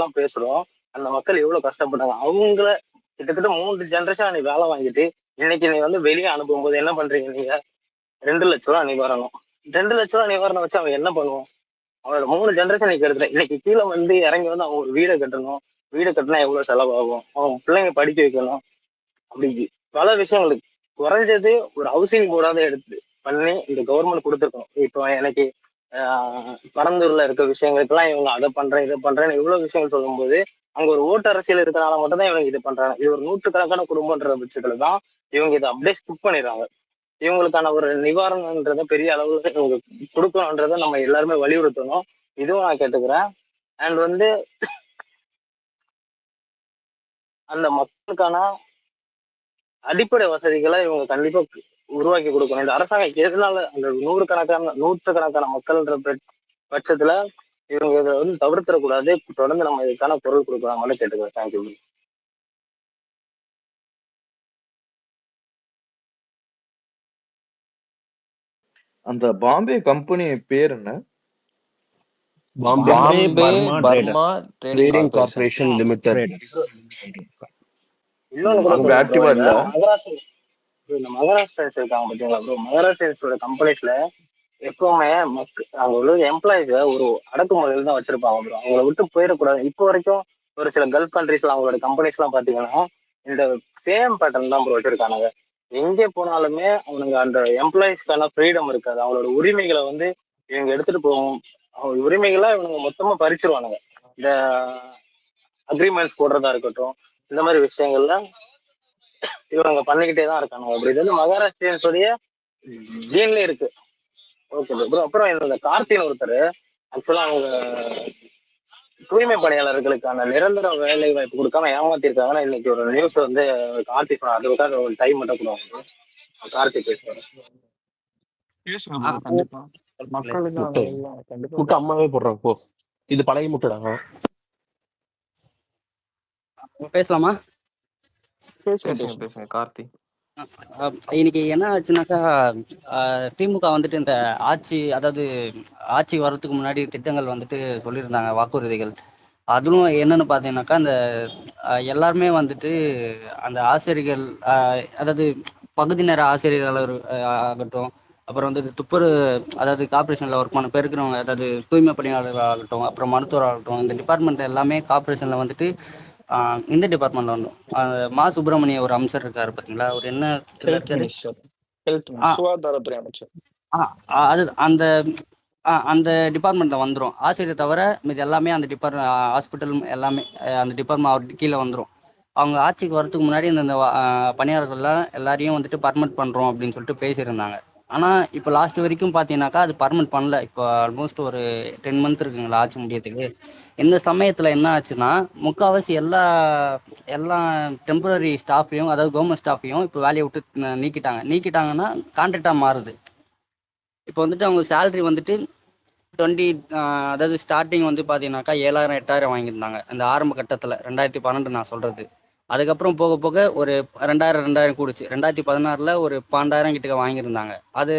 எல்லாம் பேசுறோம். அந்த மக்கள் எவ்வளவு கஷ்டப்பட்டாங்க. அவங்கள கிட்டத்தட்ட 3 ஜெனரேஷன் நீ வேலை வாங்கிட்டு, இன்னைக்கு நீ வந்து வெளிய அனுப்பும்போது என்ன பண்றீங்க நீங்க? ரூ. 2,00,000 நிவாரணம். ரூ. 2,00,000 நிவாரணம் வச்சு அவன் என்ன பண்ணுவான்? அவனோட 3 ஜெனரேஷன் நீ கெடுத்துட்ட. இன்னைக்கு கீழ வந்து இறங்கி வந்து அவன் ஒரு வீட கட்டணும். வீடு கட்டினா எவ்வளவு செலவாகும்? அவன் பிள்ளைங்க படிக்க வைக்கணும். அப்படி பல விஷயங்கள் இருக்கு. குறைஞ்சது ஒரு ஹவுசிங் போர்டாவது எடுத்து பண்ணி இந்த கவர்மெண்ட் கொடுத்துருக்கணும். இப்போ எனக்கு பரந்தூர்ல இருக்க விஷயங்களுக்கெல்லாம் இவங்க அதை பண்றேன் இதை பண்றேன்னு இவ்வளவு விஷயங்கள் சொல்லும்போது அங்க ஒரு ஓட்டு அரசியல் இருக்கனால மட்டும் தான் இவங்க இது பண்றாங்க. இது ஒரு நூற்றுக்கணக்கான குடும்பம்ன்ற பட்சத்துல தான் இவங்க இதை அப்படியே ஸ்கிப் பண்ணிடுறாங்க. இவங்களுக்கான ஒரு நிவாரணம்ன்றத பெரிய அளவுல இவங்க கொடுக்கணும்ன்றத நம்ம எல்லாருமே வலியுறுத்தணும். இதுவும் நான் கேட்டுக்கிறேன். அண்ட் வந்து அந்த மக்களுக்கான அடிப்படை வசதிகளை இவங்க கண்டிப்பா உருவாக்கி கொடுக்கணும். இந்த அரசாங்கம் எதனால அந்த நூற்றுக்கணக்கான மக்கள்ன்ற பட்சத்துல இவங்க இதை வந்து தவிர்த்திடக்கூடாது. தொடர்ந்து நம்ம இதுக்கான பொருள் கொடுக்கலாமான்னு கேட்டுக்கிறேன். தேங்க்யூ. அந்த பாம்பே கம்பெனி பேர் என்ன? Bombay Burma trading corporation limited. இன்னொன்னு கூட அவங்க ஆக்டிவா இல்ல. மகாராஷ்டிரன்ஸ் இருக்காங்க பாத்தீங்களா ப்ரோ? மகாராஷ்டிரன்ஸோட கம்பெனிஸ்ல எப்பவுமே அவங்க உள்ள எம்ப்ளாயிஸ ஒரு அடக்குமுறையில் தான் வச்சிருப்பாங்க ப்ரோ. அவங்கள விட்டு போயிடக்கூடாது. இப்போ வரைக்கும் ஒரு சில கல்ஃப் கண்ட்ரீஸ்ல அவங்களோட கம்பெனிஸ் எல்லாம் பாத்தீங்கன்னா இந்த சேம் பேட்டர்ன் தான் ப்ரோ வச்சிருக்கானுங்க. எங்கே போனாலுமே அவனுங்க அந்த எம்ப்ளாயிஸ்க்கான ஃப்ரீடம் இருக்காது. அவங்களோட உரிமைகளை வந்து இவங்க எடுத்துட்டு போவோம். அவங்க உரிமைகளை இவங்க மொத்தமா பறிச்சிருவானுங்க. இந்த அக்ரிமெண்ட்ஸ் போடுறதா இருக்கட்டும், இந்த மாதிரி விஷயங்கள்ல இவங்க பண்ணிக்கிட்டே தான் இருக்காங்க. அப்படி இது வந்து மகாராஷ்டிரன்ஸோடைய ஜீன்ல இருக்கு. Okay bro. அப்புறம் இந்த கார்த்தின்னு ஒருத்தர் ஆக்சுவலா அவங்க தூய்மை பணியாளர்களுக்கான நிரந்தர வேலை வாய்ப்பு கொடுக்காம ஏமாத்திருக்காங்கன்னா இன்னைக்கு ஒரு நியூஸ் வந்து கார்த்தி அதுக்காக ஒரு டைம் மட்டும் கொடுவாங்க. கார்த்தி பேசுவாங்க. முட்டை அம்மாவே போடுறாங்க போ. இது பழைய முட்டைடா. பேசலாமா? பேசுங்க கார்த்தி. இன்னைக்கு என்ன ஆச்சுனாக்கா, திமுக வந்துட்டு இந்த ஆட்சி வர்றதுக்கு முன்னாடி திட்டங்கள் வந்துட்டு சொல்லியிருந்தாங்க, வாக்குறுதிகள். அதுவும் என்னன்னு பார்த்தீங்கன்னாக்கா, அந்த எல்லாருமே வந்துட்டு அந்த ஆசிரியர்கள், அதாவது பகுதி நேர ஆசிரியர்கள் ஆகட்டும், அப்புறம் வந்து அதாவது கார்பரேஷனில் ஒர்க் பண்ண பெருக்கிறவங்க, அதாவது தூய்மை பணியாளர்கள் ஆகட்டும், அப்புறம் மருத்துவர் ஆகட்டும், இந்த டிபார்ட்மெண்ட் எல்லாமே கார்பரேஷனில் வந்துட்டு இந்த டிபார்ட்மெண்ட்ல ஒன்றும் மா சுப்பிரமணிய ஒரு அமைச்சர் இருக்காரு பார்த்தீங்களா? அவர் என்ன சுகாதாரத்துறை அமைச்சர். அது அந்த டிபார்ட்மெண்ட்ல வந்துடும். ஆசிரியர் தவிர இது எல்லாமே அந்த ஹாஸ்பிட்டல் எல்லாமே அந்த டிபார்ட்மெண்ட் அவர் கீழே வந்துடும். அவங்க ஆட்சிக்கு வரதுக்கு முன்னாடி இந்த பணியாளர்கள்லாம் எல்லாரையும் வந்துட்டு பர்மனெண்ட் பண்ணுறோம் அப்படின்னு சொல்லிட்டு பேசியிருந்தாங்க. ஆனால் இப்போ லாஸ்ட் வரைக்கும் பார்த்தீங்கன்னாக்கா அது பர்மனெண்ட் பண்ணல. இப்போ ஆல்மோஸ்ட் ஒரு 10 மந்த் இருக்குங்களா ஆட்சி முடியறதுக்கு. இந்த சமயத்தில் என்ன ஆச்சுன்னா, முக்கால்வாசி எல்லா டெம்பரரி ஸ்டாஃபையும், அதாவது கவர்மெண்ட் ஸ்டாஃபையும் இப்போ வேலையை விட்டு நீக்கிட்டாங்கன்னா கான்ட்ராக்டாக மாறுது. இப்போ வந்துட்டு அவங்க சேலரி வந்துட்டு அதாவது ஸ்டார்டிங் வந்து பார்த்தீங்கன்னாக்கா 7,000 8,000 வாங்கியிருந்தாங்க அந்த ஆரம்ப கட்டத்தில் 2012 நான் சொல்கிறது. அதுக்கப்புறம் போக போக ஒரு 2000 கூடுச்சு. 2016 ஒரு 12,000 கிட்ட வாங்கியிருந்தாங்க. அது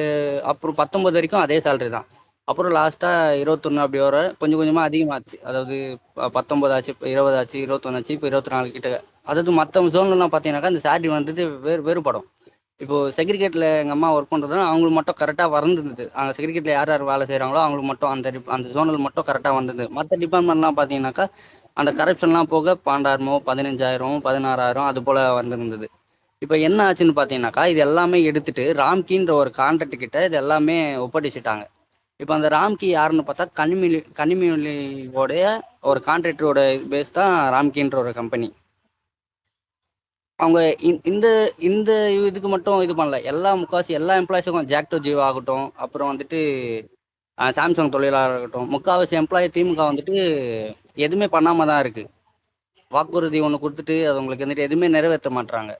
அப்புறம் 19 வரைக்கும் அதே சேலரி தான். அப்புறம் லாஸ்ட்டாக 21 அப்படி வர கொஞ்சம் கொஞ்சமாக அதிகமாச்சு. அதாவது 19 ஆச்சு, 20 ஆச்சு, 21 ஆச்சு, இப்போ 24 கிட்ட. அதாவது மற்ற ஜோன்லாம் பார்த்தீங்கன்னாக்கா இந்த சேலரி வந்துட்டு வேறுபடும். இப்போ செக்ரிகேட்டில் எங்கள் அம்மா ஒர்க் பண்ணுறதுனா அவங்களுக்கு மட்டும் கரெக்டாக வந்துருந்தது. அங்கே செக்ரிகேட்டில் யார் வேலை செய்கிறாங்களோ அவங்களுக்கு மட்டும் அந்த ஜோனல் மட்டும் கரெக்டாக வந்தது. மற்ற டிபார்ட்மெண்ட்லாம் பார்த்தீங்கன்னாக்கா அந்த கரப்ஷன்லாம் போக 12,000 15,000 16,000 அது போல் வந்திருந்தது. இப்போ என்ன ஆச்சுன்னு பார்த்தீங்கன்னாக்கா இது எல்லாமே எடுத்துட்டு ராம்கின்ற ஒரு கான்ட்ராக்ட் கிட்ட இது எல்லாமே ஒப்படைச்சிட்டாங்க. இப்போ அந்த ராம்கி யாருன்னு பார்த்தா கனிமொழியோடைய ஒரு கான்ட்ராக்டரோட பேஸ் தான் ராம்கின்ற ஒரு கம்பெனி. அவங்க இந்த இந்த இதுக்கு மட்டும் இது பண்ணல. முக்கால்வாசி எல்லா எம்ப்ளாயிஸுக்கும் ஜாக்டோ ஜியோ ஆகட்டும், அப்புறம் வந்துட்டு சாம்சங் தொழிலாளர் ஆகட்டும், முக்கால்வாசி எம்ப்ளாயி திமுக வந்துட்டு எதுவுமே பண்ணாம தான் இருக்கு. வாக்குறுதி ஒன்று கொடுத்துட்டு அது உங்களுக்கு வந்துட்டு எதுவுமே நிறைவேற்ற மாட்டாங்க.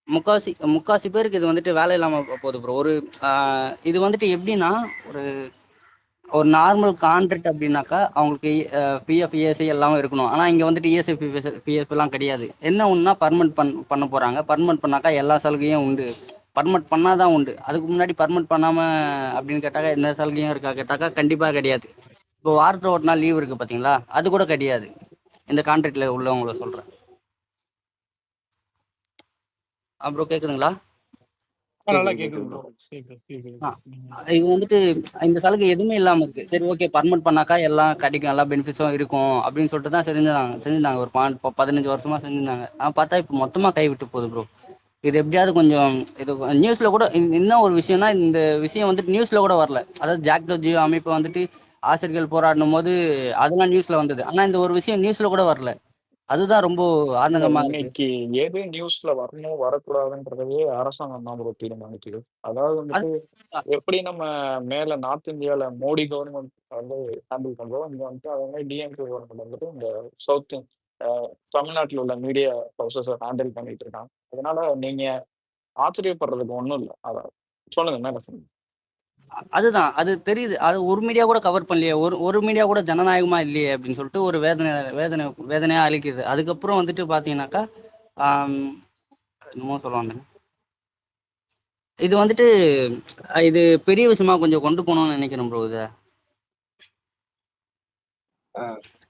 முக்கால்வாசி பேருக்கு இது வந்துட்டு வேலை இல்லாமல் போகுது ப்ரோ. இது வந்துட்டு எப்படின்னா ஒரு நார்மல் கான்ட்ராக்ட் அப்படின்னாக்கா அவங்களுக்கு பிஎஃப் இஎஸ்ஐ எல்லாம் இருக்கணும். ஆனால் இங்கே வந்துட்டு இஎஸ்ஐ பிஎஃப் எல்லாம் கிடையாது. என்ன ஒன்றுனா பர்மனெண்ட் பண்ண போகிறாங்க. பர்மனெண்ட் பண்ணாக்கா எல்லா சலுகையும் உண்டு. பர்மனெண்ட் பண்ணாதான் உண்டு. அதுக்கு முன்னாடி பர்மனெண்ட் பண்ணாமல் அப்படின்னு கேட்டாக்கா எந்த சலுகையும் இருக்கா கேட்டாக்கா கண்டிப்பாக கிடையாது. இப்போ வாரத்துல ஒரு நாள் லீவ் இருக்கு பாத்தீங்களா, அது கூட கிடையாது இந்த கான்ட்ராக்ட்ல உள்ளவங்கள சொல்றேன். அப்புறம் கேக்குதுங்களா? நல்லா கேக்குது கேக்குது கேக்குது ப்ரோ. ப்ரோ. கேக்குது. ஆ, இது வந்துட்டு இந்த சலுகை எதுவுமே இல்லாம இருக்கு. சரி ஓகே பர்மனெண்ட் பண்ணாக்கா எல்லாம் கிடைக்கும், எல்லா பெனிஃபிட்ஸும் இருக்கும் அப்படின்னு சொல்லிட்டு தான் செஞ்சிருந்தாங்க ஒரு 15 வருஷமா செஞ்சிருந்தாங்க. பார்த்தா இப்போ மொத்தமா கைவிட்டு போகுது ப்ரோ. இது எப்படியாவது கொஞ்சம் இது நியூஸ்ல கூட என்ன ஒரு விஷயம்னா, இந்த விஷயம் வந்துட்டு நியூஸ்ல கூட வரல. அதாவது ஜாக்டோ ஜியோ அமைப்பு வந்துட்டு ஆசிரியர்கள் போராடும் போது அதெல்லாம் நியூஸ்ல வந்தது. ஆனா இந்த ஒரு விஷயம் நியூஸ்ல கூட வரல. அதுதான் ரொம்ப இல்ல ஆதங்கமா இருக்கு. இன்னைக்கு எது நியூஸ்ல வரணும் வரக்கூடாதுன்றதையே அரசாங்கம் தான் ப்ரோ தீர்மானிக்குது. அதாவது வந்துட்டு அது எப்படி நம்ம மேல நார்த் இந்தியால மோடி கவர்மெண்ட் வந்து ஹேண்டில் பண்றோம், இங்க வந்துட்டு அதே மாதிரி டிஎம்கே கவர்மெண்ட் வந்துட்டு இந்த சவுத் தமிழ்நாட்டில் உள்ள மீடியா ஹவுசஸை ஹேண்டில் பண்ணிட்டு இருக்காங்க. அதனால நீங்க ஆச்சரியப்படுறதுக்கு ஒன்றும் இல்லை. அதான் சொல்லுங்க மேல சொல்லுங்க. அதுதான் அது தெரியுது. அது ஒரு மீடியா கூட கவர் பண்ணலையே, ஒரு மீடியா கூட ஜனநாயகமா இல்லையே அப்படின்னு சொல்லிட்டு ஒரு வேதனையா அளிக்குது. அதுக்கப்புறம் வந்துட்டு பாத்தீங்கன்னாக்கா ஆம், என்னமோ சொல்லுவாங்க. இது வந்துட்டு இது பெரிய விஷயமா கொஞ்சம் கொண்டு போகணும்னு நினைக்கிறேன் ப்ரோ. இதை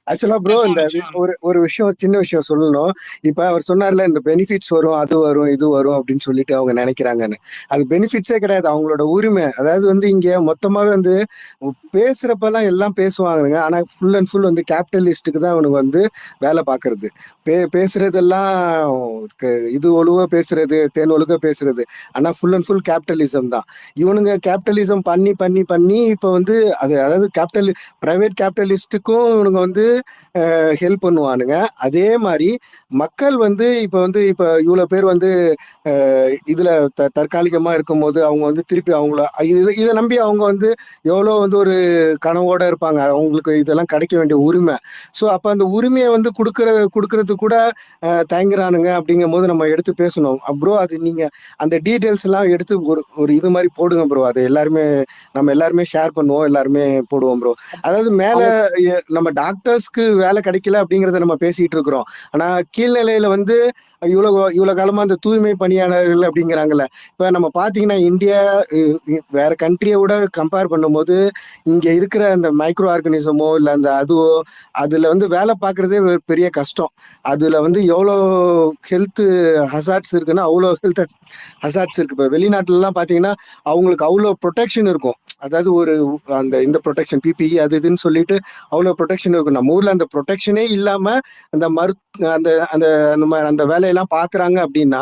ஆக்சுவலா ப்ரோ இந்த நிச்சயமா. ஒரு ஒரு விஷயம், சின்ன விஷயம் சொல்லணும். இப்ப அவர் சொன்னார்ல இந்த பெனிஃபிட்ஸ் வரும், அது வரும், இது வரும் அப்படின்னு சொல்லிட்டு அவங்க நினைக்கிறாங்கன்னு. அது பெனிஃபிட்ஸே கிடையாது, அவங்களோட உரிமை. அதாவது வந்து இங்க மொத்தமாவே வந்து பேசுறப்பெல்லாம் எல்லாம் பேசுவாங்க. ஆனா ஃபுல் அண்ட் ஃபுல் வந்து கேபிட்டலிஸ்டுக்கு தான் அவனுக்கு வந்து வேலை பார்க்கறது. பேசுறதெல்லாம் இது ஒழுவ பேசுறது, தேன் ஒழுக பேசுறது. ஆனா ஃபுல் அண்ட் ஃபுல் கேபிட்டலிசம் தான். இவனுங்க கேபிட்டலிசம் பண்ணி பண்ணி பண்ணி இப்ப வந்து அது, அதாவது பிரைவேட் கேபிட்டலிஸ்டுக்கும் இவனுங்க வந்து ஹெல்ப் பண்ணுவானுங்க. அதே மாதிரி மக்கள் வந்து இப்ப இவ்வளவு பேர் வந்து இதுல தற்காலிகமா இருக்கும்போது அவங்க வந்து திருப்பி அவங்கள இதை நம்பி அவங்க வந்து எவ்வளோ வந்து ஒரு கனவோட இருப்பாங்க. அவங்களுக்கு இதெல்லாம் கிடைக்க வேண்டிய உரிமை. ஸோ அப்ப அந்த உரிமையை வந்து கொடுக்கறது கூட தயங்குறானுங்க. அப்படிங்கும் போது நம்ம எடுத்து பேசணும் ப்ரோ. அது நீங்க அந்த டீட்டெயில்ஸ் எல்லாம் எடுத்து ஒரு ஒரு இது மாதிரி போடுங்க ப்ரோ. அது நம்ம எல்லாருமே ஷேர் பண்ணுவோம், எல்லாருமே போடுவோம் ப்ரோ. அதாவது மேல நம்ம டாக்டர்ஸ்க்கு வேலை கிடைக்கல அப்படிங்கறத நம்ம பேசிட்டு இருக்கிறோம். ஆனா கீழ்நிலையில வந்து இவ்வளவு காலமா அந்த தூய்மை பணியாளர்கள் அப்படிங்கிறாங்கல்ல. இப்ப நம்ம பாத்தீங்கன்னா இந்தியா வேற கண்ட்ரியை விட கம்பேர் பண்ணும்போது இங்க இருக்கிற அந்த மைக்ரோ ஆர்கானிசமோ இல்ல அந்த அதுவோ அதுல வந்து வேலை பார்க்கறதே ஒரு பெரிய கஷ்டம். அதுல வந்து எவ்வளோ ஹெல்த் ஹசார்ட்ஸ் இருக்குன்னா அவ்வளோ ஹெல்த் ஹசார்ட்ஸ் இருக்கு. இப்ப வெளிநாட்டுல எல்லாம் பாத்தீங்கன்னா அவங்களுக்கு அவ்வளோ ப்ரொடெக்ஷன் இருக்கும். அதாவது இந்த ப்ரொடெக்ஷன் பிபிஇ அது இதுன்னு சொல்லிட்டு அவ்வளோ ப்ரொடெக்ஷன் இருக்கும். நம்ம ஊர்ல அந்த ப்ரொடெக்ஷனே இல்லாம அந்த அந்த அந்த அந்த வேலையெல்லாம் பாக்குறாங்க அப்படின்னா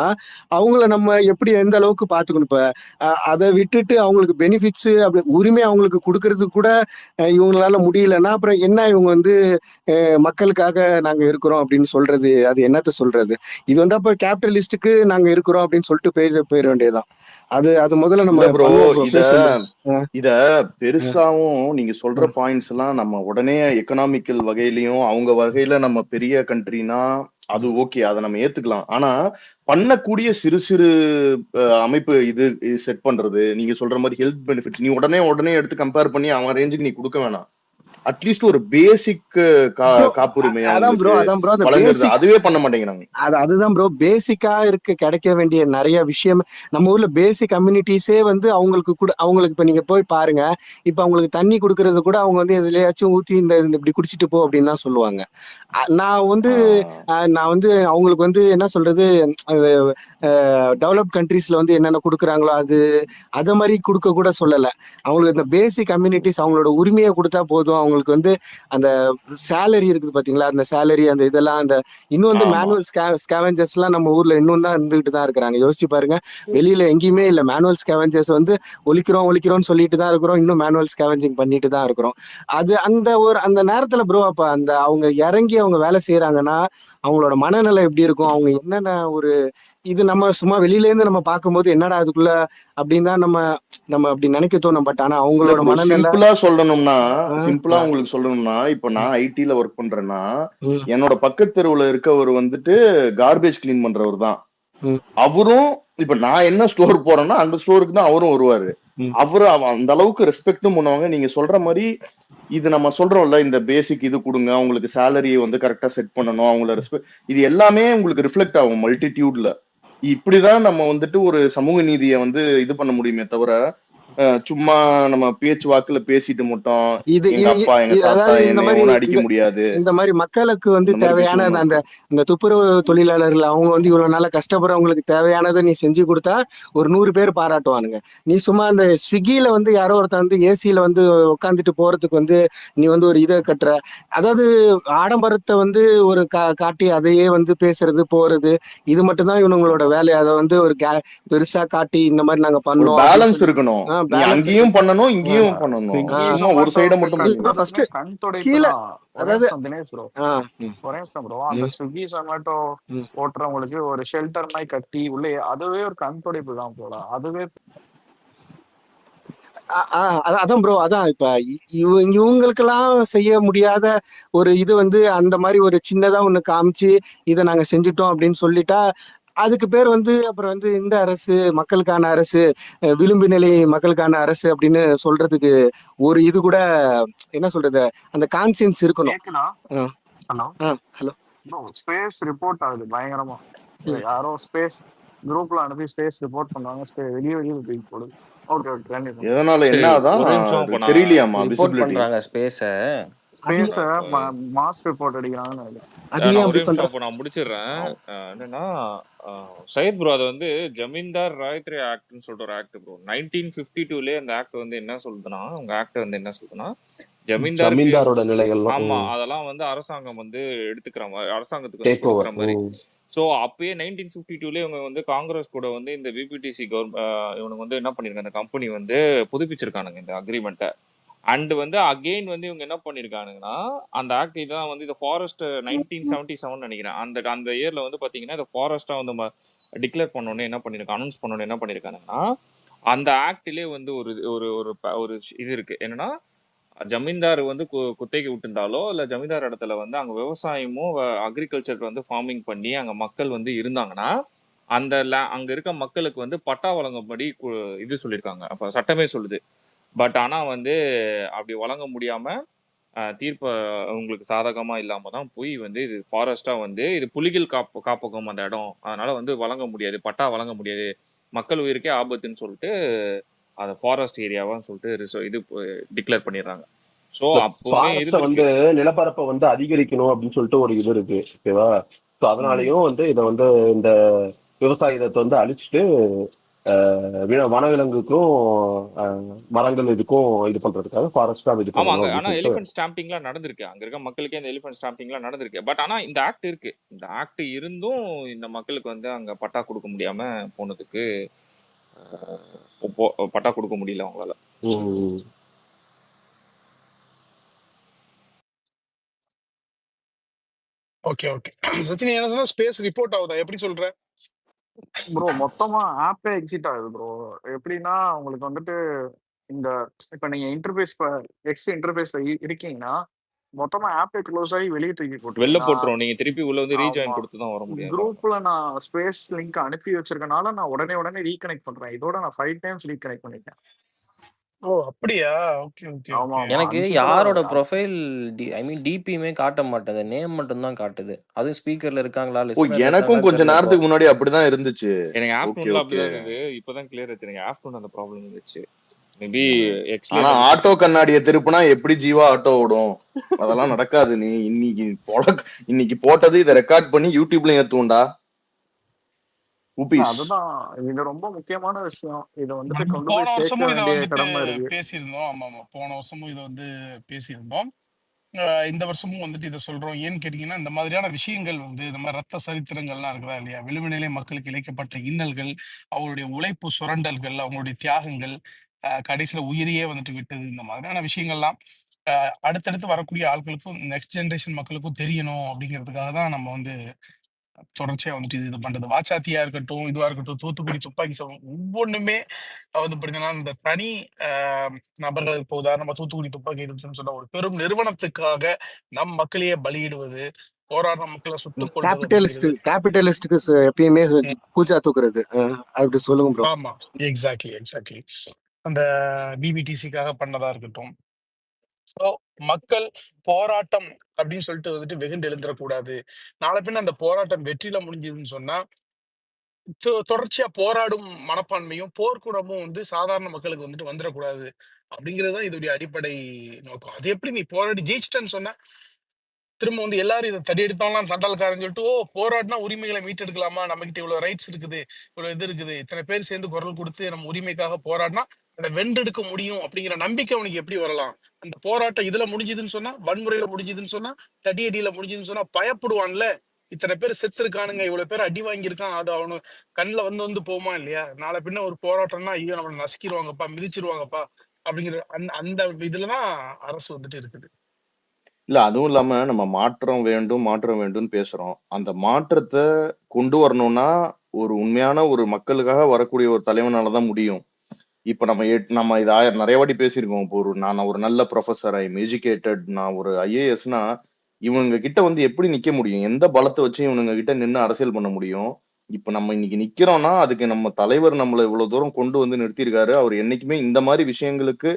அவங்கள நம்ம எப்படி எந்த அளவுக்கு பாத்துக்கணும். இப்ப அதை விட்டுட்டு அவங்களுக்கு பெனிஃபிட்ஸ் அப்படி உரிமை அவங்களுக்கு கொடுக்கறதுக்கு கூட இவங்களால முடியலன்னா அப்புறம் என்ன இவங்க வந்து மக்களுக்காக நாங்க இருக்கிறோம் அப்படின்னு சொல்றது, அது என்னத்த சொல்றது? இது வந்து அப்ப கேபிட்டலிஸ்டுக்கு நாங்க இருக்கிறோம் அப்படின்னு சொல்லிட்டு போயிட வேண்டியதுதான். அது முதல்ல நம்ம இல்ல ப்ரோ, பண்ணுவோம் ப்ரோ, இத பேசுவோம் ப்ரோ. இத பெருசாவும் நீங்க சொல்ற பாயிண்ட்ஸ் எல்லாம் நம்ம உடனே எக்கனாமிக்கல் வகையிலயும் அவங்க வகையில நம்ம பெரிய கண்ட்ரினா அது ஓகே, அதை நம்ம ஏத்துக்கலாம். ஆனா பண்ணக்கூடிய சிறு சிறு அமைப்பு இது செட் பண்றது, நீங்க சொல்ற மாதிரி ஹெல்த் பெனிஃபிட்ஸ் நீ உடனே எடுத்து கம்பேர் பண்ணி அவன் ரேஞ்சுக்கு நீ கொடுக்க வேணாம். அட்லீஸ்ட் ஒரு பேசிக் காப்புரிமை அதான் ப்ரோ, அவங்களுக்கு அந்த வழங்குறது, பேசிக் அதுவே பண்ண மாட்டேங்கிறாங்க. அதுதான் ப்ரோ, பேசிக்கா கிடைக்க வேண்டிய நிறைய விஷயம். நம்ம ஊர்ல பேசிக் கம்யூனிட்டிஸே வந்து அவங்களுக்கு இப்ப நீங்க போய் பாருங்க. இப்ப அவங்களுக்கு தண்ணி கொடுக்கறது கூட அவங்க வந்து எதுலயாச்சும் ஊத்தி இப்படி குடிச்சிட்டு போ அப்படின்னு தான் சொல்லுவாங்க. நான் வந்து அவங்களுக்கு வந்து என்ன சொல்றது, டெவலப் கண்ட்ரீஸ்ல வந்து என்னென்ன கொடுக்குறாங்களோ அதை மாதிரி கொடுக்க கூட சொல்லலை. அவங்களுக்கு இந்த பேசிக் கம்யூனிட்டிஸ் அவங்களோட உரிமையை கொடுத்தா போதும். அவங்களுக்கு வந்து அந்த சேலரி இருக்குது பாத்தீங்களா, அந்த சேலரி அந்த இதெல்லாம் அந்த இன்னும் வந்து மேனுவல் ஸ்கேவெஞ்சர்ஸ் எல்லாம் நம்ம ஊர்ல இன்னும் தான் இருந்துகிட்டு தான் இருக்கிறாங்க. யோசிச்சு பாருங்க, வெளியில எங்கேயுமே இல்ல. மேனுவல் ஸ்கேவெஞ்சர்ஸ் வந்து ஒழிக்கிறோம்னு சொல்லிட்டு தான் இருக்கிறோம். இன்னும் மேனுவல் ஸ்கேவெஞ்சிங் பண்ணிட்டு தான் இருக்கிறோம். அது அந்த நேரத்துல ப்ரோ, அப்ப அவங்க இறங்கி அவங்க வேலை செய்யறாங்கன்னா அவங்களோட மனநிலை எப்படி இருக்கும்? அவங்க என்னென்ன இது நம்ம சும்மா வெளியில இருந்து நம்ம பார்க்கும்போது என்னடா அதுக்குள்ள அப்படின்னு தான் நம்ம அப்படி நினைக்க தோணும். பட் ஆனா அவங்களோட மனநிலை சிம்பிளா உங்களுக்கு சொல்லணும்னா, இப்ப நான் ஐடில ஒர்க் பண்றேன்னா என்னோட பக்கத்து தெருவுல இருக்கவர் வந்துட்டு கார்பேஜ் கிளீன் பண்றவர் தான். அவரும் இப்ப நான் என்ன ஸ்டோர் போறேன்னா அந்த ஸ்டோருக்கு தான் அவரும் வருவாரு. அந்த அளவுக்கு ரெஸ்பெக்டும் பண்ணுவாங்க. நீங்க சொல்ற மாதிரி இது நம்ம சொல்றோம்ல, இந்த பேசிக் இது கொடுங்க, அவங்களுக்கு சேலரியை வந்து கரெக்டா செட் பண்ணணும், அவங்கள ரெஸ்பெக்ட், இது எல்லாமே உங்களுக்கு ரிஃப்ளெக்ட் ஆகும் மல்டிடியூட்ல. இப்படிதான் நம்ம வந்துட்டு ஒரு சமூக நீதியை வந்து இது பண்ண முடியுமே தவிர சும்மா நம்ம பேச்சு வாக்குல பேசிட்டு மட்டும் இது எங்க இது அப்பா எங்க இது- தாத்தா அதாவது இந்த என்னை மாதிரி ஒன்னும் அடிக்க முடியாது இந்த மாதிரி மக்களுக்கு வந்து இந்த மாதிரி தேவையான பேசணும்னு அந்த இருக்கு. இந்த துப்புரவு தொழிலாளர்கள் அவங்க வந்து இவ்வளவு நாளா கஷ்டப்படுறவங்களுக்கு தேவையானதை நீ செஞ்சு கொடுத்தா ஒரு 100 பேர் பாராட்டுவானுங்க. நீ சும்மா அந்த ஸ்விக்கியில வந்து யாரோ ஒருத்தன் வந்து ஏசியில வந்து உட்காந்துட்டு போறதுக்கு வந்து நீ வந்து ஒரு இதை கட்டுற. அதாவது ஆடம்பரத்தை வந்து ஒரு காட்டி அதையே வந்து பேசுறது போறது, இது மட்டும்தான் இவனுங்களோட வேலை. அதை வந்து ஒரு பெருசா காட்டி இந்த மாதிரி நாங்க ஒரு பண்ணோம் அப்படின்னு பேலன்ஸ் சொல்லி இருக்கணும். நீ பேலன்ஸ் அங்கேயும் பண்ணணும் இங்கேயும் இல்ல பண்ணணும். ஸ்விக்கி சும்மா ஒரு சைட ஜொமேட்டோவுக்கு மட்டும் கண் பண்ணு. ஃபர்ஸ்ட் கண் துடைப்பு கீழே, தான். ஒரே அதாவது நிமிஷம் தினேஷ் ப்ரோ, ஒரே நிமிஷம் ப்ரோ. அந்த ஸ்விக்கி ஜொமேட்டோ ஓட்டுறவங்களுக்கு ஒரு ஷெல்டர் மாதிரி கட்டி உள்ளே, அதுவே ஒரு கண் துடைப்பு தான் போல. அதுவே அதான் ப்ரோ. அதான் இப்ப இவங்களுக்கெல்லாம் செய்ய முடியாத ஒரு இது வந்து அந்த மாதிரி ஒரு சின்னதா ஒண்ணு காமிச்சு இதை நாங்க செஞ்சுட்டோம் அப்படின்னு சொல்லிட்டா அதுக்கு பேர் வந்து அப்புறம் வந்து இந்த அரசு மக்களுக்கான அரசு, விளிம்பு நிலை மக்களுக்கான அரசு அப்படின்னு சொல்றதுக்கு ஒரு இது கூட என்ன சொல்றது, அந்த கான்சியன்ஸ் இருக்கணும். கேக்குதா? Hello hello. Bro, space report ஆகுது பயங்கரமா. யாரோ ஸ்பேஸ் குரூப்ல அனுப்பி ஸ்பேஸ் ரிப்போர்ட் பண்ணாங்க. வெளியே வெளியே தூக்கி போடுது. ஓகே ஓகே கண்டிப்பா. எதனால சரி என்னதான் ஒரு நிமிஷம். இப்ப நான் தெரியலையாமா ரிப்போர்ட் விசிபிலிட்டி. பண்றாங்க ஸ்பேஸ. ஸ்பேஸ மாஸ் ரிப்போர்ட் அடிக்கிறாங்கன்னு நினைக்கிறேன். அது ஏன் நான் அப்படி ஒரே நிமிஷம் பண்ற? அப்போ நான் முடிச்சிடுறேன். என்னன்னா சையத் ப்ரோ, அது வந்து ஜமீன்தார் ராய்த்ரே ஆக்ட்னு சொல்லிட்டு ஒரு ஆக்ட் ப்ரோ. 1952லே அந்த ஆக்ட் வந்து என்ன சொல்லுதுன்னா, உங்க ஆக்ட் வந்து என்ன சொல்லுதுன்னா, ஜமீன்தாருக்கு ஜமீன்தாரோட நிலைகள்லாம் ஆமா அதெல்லாம் வந்து அரசாங்கம் வந்து எடுத்துக்கிற மாதிரி, அரசாங்கத்துக்கு வந்து டேக் கொடுக்குற ஓவர். மாதிரி. ஸோ அப்பயே 1952லே இவங்க வந்து காங்கிரஸ் கூட வந்து இந்த பிபிடிசி இவனுக்கு வந்து என்ன பண்ணிருக்காங்க, அந்த கம்பெனி வந்து புதுப்பிச்சிருக்கானுங்க இந்த அக்ரிமெண்ட்டை. அண்ட் வந்து அகெயின் வந்து இவங்க என்ன பண்ணிருக்கானுங்கன்னா, அந்த ஆக்ட் இதான் வந்து இந்த ஃபாரஸ்ட் 1977 நினைக்கிறேன். அந்த அந்த இயர்ல வந்து பாத்தீங்கன்னா இந்த ஃபாரஸ்டா வந்து டிக்ளேர் பண்ணோன்னே என்ன பண்ணிருக்காங்க, அனௌன்ஸ் பண்ணோன்னே என்ன பண்ணிருக்கானுங்கன்னா, அந்த ஆக்டிலே வந்து ஒரு ஒரு ஒரு ஒரு இது இருக்கு. என்னன்னா, ஜமீன்தார் வந்து குத்தகைக்கு விட்டுருந்தாலோ இல்ல ஜமீன்தார் இடத்துல வந்து அங்க விவசாயமோ அக்ரிகல்ச்சர் வந்து ஃபார்மிங் பண்ணி அங்க மக்கள் வந்து இருந்தாங்கன்னா, அந்த அங்க இருக்க மக்களுக்கு வந்து பட்டா வழங்கும்படி இது சொல்லியிருக்காங்க. அப்ப சட்டமே சொல்லுது. பட் ஆனா வந்து அப்படி வழங்க முடியாம தீர்ப்ப உங்களுக்கு சாதகமா இல்லாம தான் போய் வந்து இது ஃபாரஸ்டா வந்து இது புலிகள் காப்பகம் அந்த இடம், அதனால வந்து வழங்க முடியாது, பட்டா வழங்க முடியாது, மக்கள் உயிருக்கே ஆபத்துன்னு சொல்லிட்டு அதை ஃபாரஸ்ட் ஏரியாவான்னு சொல்லிட்டு இது டிக்ளேர் பண்ணிடுறாங்க. ஸோ அப்பவுமே ஃபாரஸ்ட வந்து நிலப்பரப்பை வந்து அதிகரிக்கணும் அப்படின்னு சொல்லிட்டு ஒரு இது இருக்கு. ஓகேவா? ஸோ அதனாலயும் வந்து இதை வந்து இந்த விவசாயத்தை வந்து அழிச்சிட்டு வனவிலங்குக்கும் மரங்கள் இதுக்கும் இது பண்றதுக்காக ஃபாரஸ்டா இது ஆமாங்க. பண்ணணும். ஆனா அப்படின்னு எலிஃபென்ட் ஸ்டாம்பிங்லாம் நடந்திருக்கு. அங்க இருக்க மக்களுக்கே இந்த எலிஃபென்ட் ஸ்டாம்பிங்லாம் நடந்திருக்கு. பட் ஆனா இந்த ஆக்ட் இருக்கு. இந்த ஆக்ட் இருந்தும் இந்த மக்களுக்கு வந்து அங்க பட்டா கொடுக்க முடியாம போனதுக்கு பட்டா கொடுக்க முடியல அவங்களால. Okay okay. சச்சின் என்ன சொன்னா ஸ்பேஸ் ரிப்போர்ட் ஆகுதா? எப்படி சொல்ற ப்ரோ? மொத்தமா ஆப்பே எக்ஸிட் ஆகுது ப்ரோ. எப்படின்னா உங்களுக்கு வந்துட்டு இந்த இப்ப நீங்க இன்டர்ஃபேஸ் எக்ஸ் இன்டர்ஃபேஸ்ல இருக்கீங்கன்னா மொத்தமா ஆப்பே க்ளோஸ் ஆகி வெளியே தூக்கி வெளில போட்டுருங்க. போட்டுரும். நீங்க திருப்பி உள்ள வந்து ரீஜாயின் கொடுத்து தான் வர முடியும். குரூப்ல நான் ஸ்பேஸ் லிங்க் அனுப்பி வச்சிருக்கனால நான் உடனே ரீகனெக்ட் பண்றேன். இதோட நான் 5 டைம்ஸ் ரீகனெக்ட் பண்ணிட்டேன். ஓ அப்படியா? Okay okay. ஆமா ஆமா. எனக்கு யாரோட ப்ரொஃபைல் ஐ மீன் டிபியுமே காட்ட மாட்டேது, நேம் மட்டும் தான் காட்டுது. அதுவும் ஸ்பீக்கர்ல இருக்காங்களா லிஸ்ட்ல எனக்கும் கொஞ்ச நேரத்துக்கு முன்னாடி அப்படிதான் இருந்துச்சு. எனக்கு ஆஃப்டர்நூன்ல அப்படிதான் இருந்தது. இப்பதான் கிளியர் ஆச்சு. எனக்கு ஆஃப்டர்நூன் அந்த ப்ராப்ளம் இருந்துச்சு. மேபி ஆனா ஆட்டோ கண்ணாடியை திருப்புனா எப்படி ஜீவா ஆட்டோ ஓடும்? அதெல்லாம் நடக்காது. நீ இன்னைக்கு போட்டது இதை ரெக்கார்ட் பண்ணி யூடியூப்ல ஏத்துண்டா. அதுதான் இது ரொம்ப முக்கியமான விஷயம். இதை வந்துட்டு கொண்டு போன போய் சேர்க்க வருஷமும் இதை வேண்டிய வந்துட்டு கடமை இருக்கு. பேசியிருந்தோம். ஆமா ஆமா, போன வருஷமும் இதை வந்து பேசியிருந்தோம். இந்த வருஷமும் வந்துட்டு இதை சொல்றோம். ஏன்னு கேட்டீங்கன்னா, இந்த மாதிரியான விஷயங்கள் வந்து இந்த மாதிரி ரத்த சரித்திரங்கள்லாம் இருக்குதா இல்லையா, விளிம்புநிலை மக்களுக்கு இழைக்கப்பட்ட இன்னல்கள், அவங்களுடைய உழைப்பு சுரண்டல்கள், அவங்களுடைய தியாகங்கள், கடைசியில உயிரையே வந்துட்டு விட்டது, இந்த மாதிரியான விஷயங்கள்லாம் அடுத்தடுத்து வரக்கூடிய ஆட்களுக்கும் நெக்ஸ்ட் ஜென்ரேஷன் மக்களுக்கும் தெரியணும் அப்படிங்கிறதுக்காக தான் நம்ம வந்து தொடர்ச்சியா வந்துட்டு இது பண்றது. வாச்சாத்தியா இருக்கட்டும், இதுவா இருக்கட்டும், தூத்துக்குடி துப்பாக்கி சம்பவம் ஒவ்வொன்றுமே வந்து பார்த்தீங்கன்னா இந்த தனி நபர்கள், இப்போ உதாரணமா தூத்துக்குடி துப்பாக்கி இருக்குன்னு சொன்னா ஒரு பெரும் நிறுவனத்துக்காக நம் மக்களையே பலியிடுவது, போராடுற மக்களை சுட்டுக் கொள்வது, கேபிட்டலிஸ்டுக்கு எப்பயுமே பூஜா தூக்குறது. அப்படி சொல்லுங்க ப்ரோ. ஆமா எக்ஸாக்ட்லி. அந்த பிபிடிசிக்காக பண்ணதா இருக்கட்டும். ஸோ மக்கள் போராட்டம் அப்படின்னு சொல்லிட்டு வந்துட்டு வெகுண்டு எழுந்துடக்கூடாது. நாளை பின்ன அந்த போராட்டம் வெற்றியில முடிஞ்சதுன்னு சொன்னா தொடர்ச்சியா போராடும் மனப்பான்மையும் போர்க்குணமும் வந்து சாதாரண மக்களுக்கு வந்துட்டு வந்துடக்கூடாது அப்படிங்கிறது தான் இதோடைய அடிப்படை நோக்கம். அது எப்படி நீ போராடி ஜெயிச்சிட்டேன்னு சொன்னா திரும்ப வந்து எல்லாரும் இதை தடி எடுத்தவங்களாம் தண்டால்காரன்னு சொல்லிட்டு போராடினா உரிமைகளை மீட்டெடுக்கலாமா, நம்ம கிட்ட இவ்வளவு ரைட்ஸ் இருக்குது, இவ்வளவு இது இருக்குது, இத்தனை பேர் சேர்ந்து குரல் கொடுத்து நம்ம உரிமைக்காக போராடினா அதை வென்றெடுக்க முடியும் அப்படிங்கிற நம்பிக்கை அவனுக்கு எப்படி வரலாம்? அந்த போராட்டம் இதுல முடிஞ்சதுன்னு சொன்னா, வன்முறையில முடிஞ்சதுன்னு சொன்னா, தடியடியில முடிஞ்சதுன்னு சொன்னா பயப்படுவான்ல. இத்தனை பேர் செத்து இருக்கானுங்க, இவ்வளவு பேர் அடி வாங்கியிருக்கான், அது அவனு கண்ணுல வந்து போமா இல்லையா? நாளை பின்ன ஒரு போராட்டம்னா ஐயோ நம்மளை நசுக்கிடுவாங்கப்பா, மிதிச்சிருவாங்கப்பா அப்படிங்கிற அந்த அந்த இதுலதான் அரசு வந்துட்டு இருக்குது. இல்ல அதுவும் இல்லாம நம்ம மாற்றம் வேண்டும் பேசுறோம். அந்த மாற்றத்தை கொண்டு வரணும்னா ஒரு உண்மையான ஒரு மக்களுக்காக வரக்கூடிய ஒரு தலைவனாலதான் முடியும். இப்ப நம்ம இத நிறைய வாட்டி பேசியிருக்கோம். இப்போ நான் ஒரு நல்ல ப்ரொஃபசர், ஐ எம் எஜுகேட்டட், நான் ஒரு ஐஏஎஸ்னா இவங்க கிட்ட வந்து எப்படி நிக்க முடியும்? எந்த பலத்தை வச்சு இவனுங்க கிட்ட நின்னு அரசியல் பண்ண முடியும்? இப்ப நம்ம இன்னைக்கு நிக்கிறோம்னா அதுக்கு நம்ம தலைவர் நம்மள இவ்வளவு தூரம் கொண்டு வந்து நிறுத்தியிருக்காரு. அவர் என்னைக்குமே இந்த மாதிரி விஷயங்களுக்கு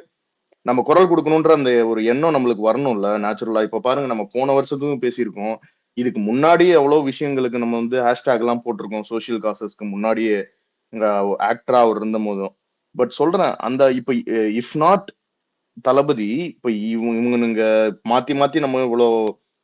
நம்ம குரல் கொடுக்கணும்ன்ற அந்த ஒரு எண்ணம் நம்மளுக்கு வரணும்ல நேச்சுரலா. இப்ப பாருங்க நம்ம போன வருஷத்துக்கும் பேசியிருக்கோம். இதுக்கு முன்னாடியே எவ்வளவு விஷயங்களுக்கு நம்ம வந்து ஹேஷ்டேக் எல்லாம் போட்டிருக்கோம் சோசியல் காசஸ்க்கு முன்னாடியே ஆக்டரா அவர் இருந்த போதும். பட் சொல்றேன் அந்த இப்ப இஃப் நாட் தளபதி, இப்ப இவங்க மாத்தி மாத்தி நம்ம இவ்வளவு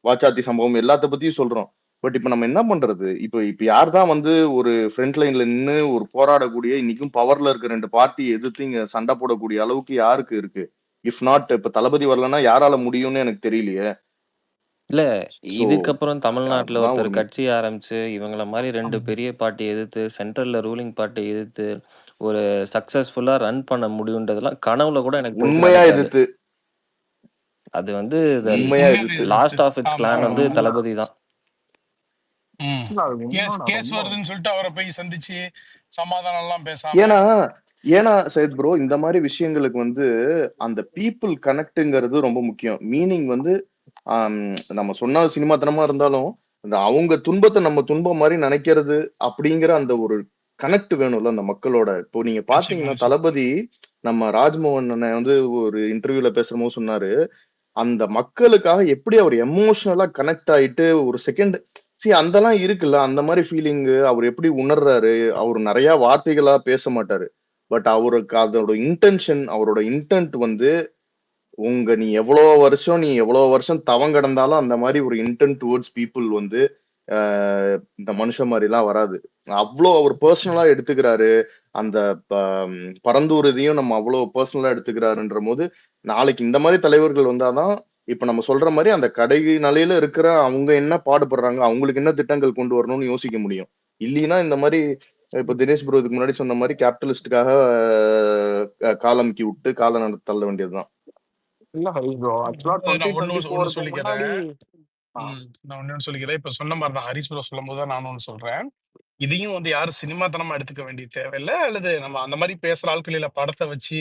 வாச்சாத்தி சம்பவம் எல்லாத்த பத்தியும் சொல்றோம். பட் இப்ப நம்ம என்ன பண்றது? இப்ப யார் தான் வந்து ஒரு ஃப்ரண்ட் லைன்ல நின்னு ஒரு போராடக்கூடிய இன்னைக்கும் பவர்ல இருக்க ரெண்டு பார்ட்டி எதிர்த்து இங்க சண்டை போடக்கூடிய அளவுக்கு யாருக்கு இருக்கு? இஃப் நாட் இப்ப தளபதி வரலன்னா யாரால முடியும்னு எனக்கு தெரியலையே. இல்ல சோ இதுக்கப்புறம் தமிழ்நாட்டுல அதுதான் ஒருத்தர் ஒரு கட்சி ஆரம்பிச்சு இவங்கள மாதிரி 2 பெரிய பார்ட்டி எதிர்த்து சென்ட்ரல்ல ரூலிங் பார்ட்டி எதிர்த்து ஒரு சக்சஸ்ஃபுல்லா ரன் பண்ண முடியுன்றதெல்லாம் கனவுல கூட எனக்கு தெரிஞ்சு உண்மையா நடக்காது. எதிர்த்து அது வந்து உண்மையா உண்மையாவே எதிர்த்து லாஸ்ட் ஆஃப் இட்ஸ் ஆமா பிளான் வந்து இல்ல தளபதி தான். இல்ல அது கேஸ் உண்மைதான் கேஸ் ரொம்ப வருதுன்னு சொல்லிட்டு அவரை போய் சந்திச்சு சமாதானம் எல்லாம் பேசாம ஏன்னா சையத் ப்ரோ இந்த மாதிரி விஷயங்களுக்கு வந்து அந்த பீப்புள் கனெக்ட்ங்கிறது ரொம்ப முக்கியம். மீனிங் வந்து நம்ம சொன்னா சினிமாத்தனமா இருந்தாலும் அந்த அவங்க துன்பத்தை நம்ம துன்பம் மாதிரி நினைக்கிறது அப்படிங்கிற அந்த ஒரு கனெக்ட் வேணும்ல அந்த மக்களோட. இப்போ நீங்க நிச்சயமா பாத்தீங்கன்னா நிச்சயம் தளபதி நம்ம ராஜ்மோகன் அண்ணன் வந்து ஒரு இன்டர்வியூல பேசும்போது சொன்னாரு, அந்த மக்களுக்காக எப்படி அவர் எமோஷனலா கனெக்ட் ஆயிட்டு ஒரு செகண்ட் அந்தெல்லாம் இருக்குல்ல அந்த மாதிரி ஃபீலிங் அவர் எப்படி உணர்றாரு. அவர் நிறைய வார்த்தைகளா பேச மாட்டாரு. பட் அவருக்கு அதோட இன்டென்ஷன், அவரோட இன்டென்ட் வந்து நீ எவ்வளவு வருஷம் தவம் கடந்தாலும் அந்த மாதிரி ஒரு இன்டென்ட் டுவர்ட்ஸ் பீப்புள் வந்து இந்த மனுஷன் மாதிரி எல்லாம் வராது. அவ்வளோ அவர் பர்சனலா எடுத்துக்கிறாரு. அந்த பரந்தூர் இதையும் நம்ம அவ்வளவு பர்சனலா எடுத்துக்கிறாருன்ற போது நாளைக்கு இந்த மாதிரி தலைவர்கள் வந்தாதான் இப்ப நம்ம சொல்ற மாதிரி அந்த கடை நிலையில இருக்கிற அவங்க என்ன பாடுபடுறாங்க, அவங்களுக்கு என்ன திட்டங்கள் கொண்டு வரணும்னு யோசிக்க முடியும். இல்லைன்னா இந்த மாதிரி இப்ப தினேஷ் ப்ரோ இதுக்கு முன்னாடி சொன்ன மாதிரி கேபிட்டலிஸ்டுக்காக காலமுக்கி விட்டு கால நடத்த தள்ள வேண்டியதுதான். இல்ல ஹரி ப்ரோ ஆக்சுவலா நான் ஒண்ணு 2024க்கு சொல்லிக்கிறேன். முன்னாடி நான் ஒண்ணு சொல்லிக்கிறேன். இப்ப சொன்ன மாதிரி தான் ஹரிஸ் ப்ரோ சொல்லும் போது தான் நான் ஒண்ணு சொல்றேன். இதையும் வந்து யாரும் சினிமாத்தனமா எடுத்துக்க வேண்டிய தேவையில்லை, அல்லது நம்ம அந்த மாதிரி பேசுற ஆட்கள் இல்ல படத்தை வச்சு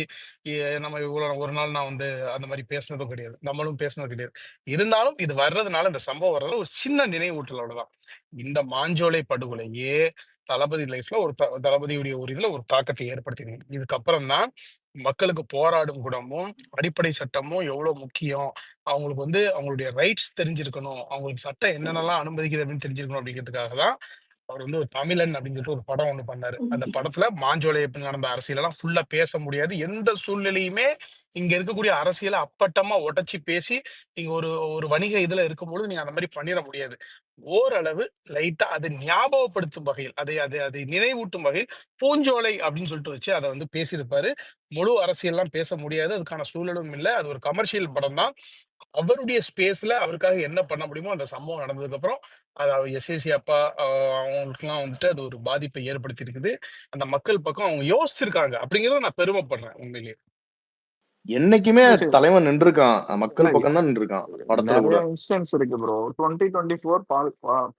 நம்ம இவ்வளவு ஒரு நாள் நான் வந்து அந்த மாதிரி பேசுனதும் கிடையாது, நம்மளும் பேசுனது கிடையாது. இருந்தாலும் இது வர்றதுனால இந்த சம்பவம் வர்றதுல ஒரு சின்ன நினைவூட்டல் அவ்வளவுதான். இந்த மாஞ்சோலை படுகொலையே தளபதி லைஃப்ல தளபதியுடைய ஒரு இதுல ஒரு தாக்கத்தை ஏற்படுத்தினது. இதுக்கப்புறம் தான் மக்களுக்கு போராடும் குணமும் அடிப்படை சட்டமும் எவ்வளவு முக்கியம், அவங்களுக்கு வந்து அவங்களுடைய ரைட்ஸ் தெரிஞ்சிருக்கணும், அவங்களுக்கு சட்டம் என்னென்னலாம் அனுமதிக்குது அப்படின்னு தெரிஞ்சிருக்கணும் அப்படிங்கிறதுக்காக தான் அவர் வந்து ஒரு தமிழன் அப்படின்னு சொல்லிட்டு ஒரு படம் ஒண்ணு பண்ணாரு. அந்த படத்துல மாஞ்சோலை எப்படி நடந்த அரசியலெல்லாம் ஃபுல்லா பேச முடியாது. எந்த சூழ்நிலையுமே இங்க இருக்கக்கூடிய அரசியலை அப்பட்டமா உடைச்சு பேசி நீங்க ஒரு ஒரு வணிக இதுல இருக்கும்போது நீங்க அந்த மாதிரி பண்ணிட முடியாது. ஓரளவு லைட்டா அது ஞாபகப்படுத்தும் வகையில் அதை நினைவூட்டும் வகையில் பூஞ்சோலை அப்படின்னு சொல்லிட்டு வச்சு அதை வந்து பேசியிருப்பாரு. முழு அரசியல்லாம் பேச முடியாது, அதுக்கான சூழலும் இல்லை. அது ஒரு கமர்ஷியல் படம் தான். அவருடைய ஸ்பேஸ்ல அவருக்காக என்ன பண்ண முடியுமோ அந்த சம்பவம் நடந்ததுக்கு அப்புறம் அது எஸ்எஸ்சி அப்பா அவங்களுக்குலாம் வந்துட்டு அது ஒரு பாதிப்பை ஏற்படுத்தி இருக்குது. அந்த மக்கள் பக்கம் அவங்க யோசிச்சிருக்காங்க அப்படிங்கறத நான் பெருமைப்படுறேன் உண்மையிலேயே. என்னைக்குமே இல்ல சரி தலைவன் நின்றுருக்கான், இல்ல மக்கள் பக்கம் தான் நின்றுருக்கான் படத்துல நிறைய கூட. இன்ஸ்டன்ஸ் இருக்கு ப்ரோ. 2024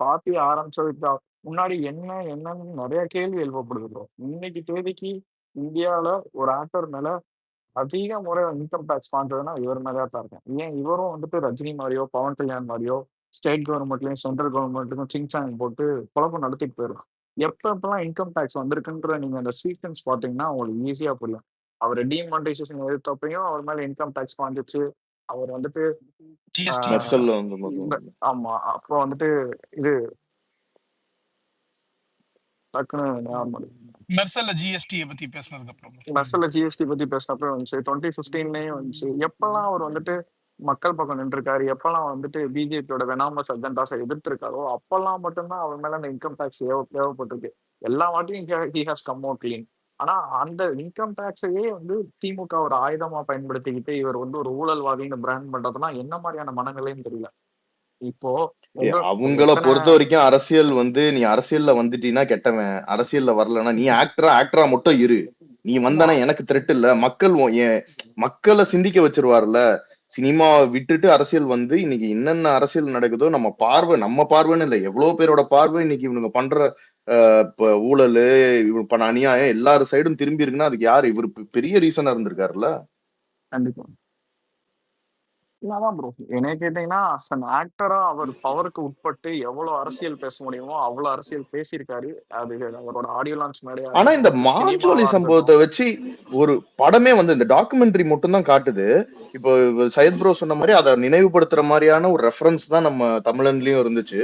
பார்ட்டி ஆரம்பிச்சதுக்கு முன்னாடி என்னன்னு நிறைய கேள்வி எழுப்பப்படுது ப்ரோ. இன்னைக்கு தேதிக்கு இந்தியால ஒரு ஆக்டர் மேல அதிக முறை இன்கம் டேக்ஸ் வாங்குறதுன்னா இவர் மேலேயா தான் இருக்கேன். ஏன் இவரும் வந்துட்டு ரஜினி மாதிரியோ பவன் கல்யாண் மாதிரியோ ஸ்டேட் கவர்மெண்ட்லயும் சென்ட்ரல் கவர்மெண்ட்டுக்கும் சிங்சாங் போட்டு குழப்பம் நடத்திட்டு போயிடும். எப்பெல்லாம் இன்கம் டேக்ஸ் வந்திருக்குன்ற நீங்க அந்த சீக்வன்ஸ் பாத்தீங்கன்னா உங்களுக்கு ஈஸியா புரியும். அவர் டிமானிட்டைசேஷன் எடுத்தப்பையும் அவர் மேல இன்கம் டேக்ஸ் வாங்கிச்சு. அவர் வந்துட்டு ஜிஎஸ்டி மெர்சல்ல வந்து ஆமா அப்போ வந்துட்டு இது டக்குன்னு ஞாபகம் வருது. மெர்சல்ல ஜிஎஸ்டியை பத்தி பேசுனதுக்கு அப்புறம் பஸ்ல ஜிஎஸ்டி பத்தி பேசினப்ப வந்துச்சு 2015லயே வந்துச்சு. எப்பெல்லாம் அவர் வந்துட்டு மக்கள் பக்கம் நின்றுருக்காரு, எப்பெல்லாம் வந்துட்டு பிஜேபியோட வெனாமஸ் அஜெண்டாஸை எதிர்த்திருக்காரோ அப்பெல்லாம் மட்டும்தான் அவர் மேல அந்த இன்கம் டேக்ஸ் தேவைப்பட்டிருக்கு. எல்லா வாட்டியும் he has come out clean. ஆனா அந்த இன்கம் டேக்ஸையே வந்து திமுக ஒரு ஆயுதமா பயன்படுத்திக்கிட்டு இவர் வந்து ஒரு ஊழல்வாதின்னு பிராண்ட் பண்றதுனா என்ன மாதிரியான மனநிலைன்னு தெரியல. இப்போ அவங்கள பொறுத்த வரைக்கும் அரசியல் வந்து நீ அரசியல்ல வந்துட்டீங்கன்னா கெட்டவன், அரசியல்ல வரலன்னா நீ ஆக்டரா மட்டும் இரு, நீ வந்தானா எனக்கு த்ரெட் இல்ல, மக்களை சிந்திக்க வச்சிருவாருல்ல. சினிமா விட்டுட்டு அரசியல் வந்து இன்னைக்கு என்னென்ன அரசியல் நடக்குதோ நம்ம பார்வைன்னு இல்லை, எவ்வளவு பேரோட பார்வை இன்னைக்கு இவனுங்க பண்ற ஊழல் இவங்க பண்ண அநியாயம் எல்லாரும் சைடும் திரும்பி இருக்குன்னா அதுக்கு யாரு இவரு பெரிய ரீசனா இருந்திருக்காருல்ல. கண்டிப்பா இல்லாதான் ப்ரோ. என்னைய கேட்டீங்கன்னா ஆக்டரா அவர் பவருக்கு உட்பட்டு எவ்வளவு அரசியல் பேச முடியுமோ அவ்வளவு அரசியல் பேசியிருக்காரு. அது அவரோட ஆடியோ லான்ச் மேடையா ஆனா இந்த மாஞ்சோலி சம்பவத்தை வச்சு ஒரு படமே வந்து இந்த டாக்குமெண்ட்ரி மட்டும் தான் காட்டுது. இப்போ சையத் ப்ரோ சொன்ன மாதிரி அதை நினைவுபடுத்துற மாதிரியான ஒரு ரெஃபரன்ஸ் தான் நம்ம தமிழன்லயும் இருந்துச்சு.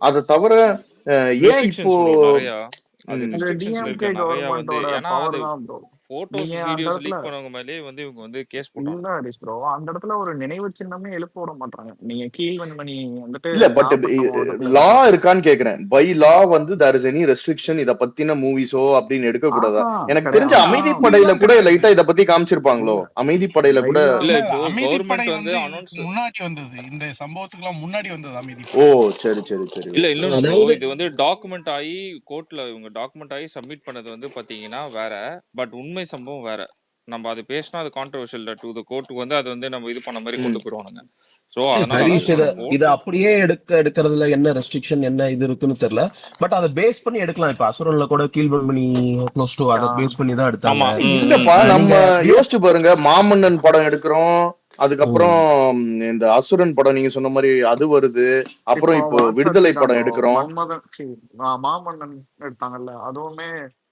அதை தவிர ஏன் இப்போ அது ரெஸ்ட்ரிக்ஷன்ஸ்ல இருக்க நிறைய வந்து ஏன்னா அது போட்டோஸ் வீடியோஸ் லீக் பண்ணவங்க மேலே வந்து இவங்க வந்து கேஸ் போட்டாங்க. இல்ல ஹரிஷ் ப்ரோ, அந்த இடத்துல ஒரு நினைவு சின்னமே எழுப்ப விட மாட்டாங்க. நீங்க கீழ்வன்மணி வந்துட்டு இல்ல பட் லா இருக்கான்னு கேக்குறேன். பை லா வந்து தேர் இஸ் எனி ரெஸ்ட்ரிக்ஷன் இத பத்தின மூவிஸோ அப்படின்னு எடுக்க கூடாதா? எனக்கு தெரிஞ்ச அமைதிப்படையில கூட லைட்டா இத பத்தி காமிச்சிருப்பாங்களோ. அமைதிப்படையில கூட இல்ல இப்போ கவர்மெண்ட் வந்து அனௌன்ஸ் முன்னாடி வந்தது, இந்த சம்பவத்துக்குலாம் முன்னாடி வந்தது அமைதி. ஓ சரி சரி சரி. இல்ல இன்னொன்னு இது வந்து டாக்குமெண்ட் ஆகி கோர்ட்ல இவங்க டாக்குமெண்ட் ஆகி சப்மிட் பண்ணது வந்து பாத்தீங்கன்னா வேற, பட் உண்மை சம்பவம் வேற. நம்ம அது பேசினா அது கான்ட்ரோவர்ஷியல் டு தி கோர்ட்டுக்கு வந்து அது வந்து நம்ம இது பண்ண மாதிரி கொண்டு போயிடுவானுங்க. சோ அதனால இது அப்படியே எடுக்கிறதுல என்ன ரெஸ்ட்ரிக்ஷன் என்ன இது இருக்குன்னு தெரியல. பட் அதை பேஸ் பண்ணி எடுக்கலாம். இப்ப அசுரன்ல கூட கீழ்வன்மணி க்ளோஸ் டு அதை பேஸ் பண்ணி தான் எடுத்தாங்க. இல்லப்பா நம்ம யோசிச்சு பாருங்க, மாமன்னன் படம் எடுக்கிறோம், அதுக்கப்புறம் இந்த அசுரன் படம் நீங்க சொன்ன மாதிரி அது வருது, அப்புறம் இப்போ விடுதலை படம் எடுக்கிறோம். மாமன்னன் எடுத்தாங்கல்ல, அதுவுமே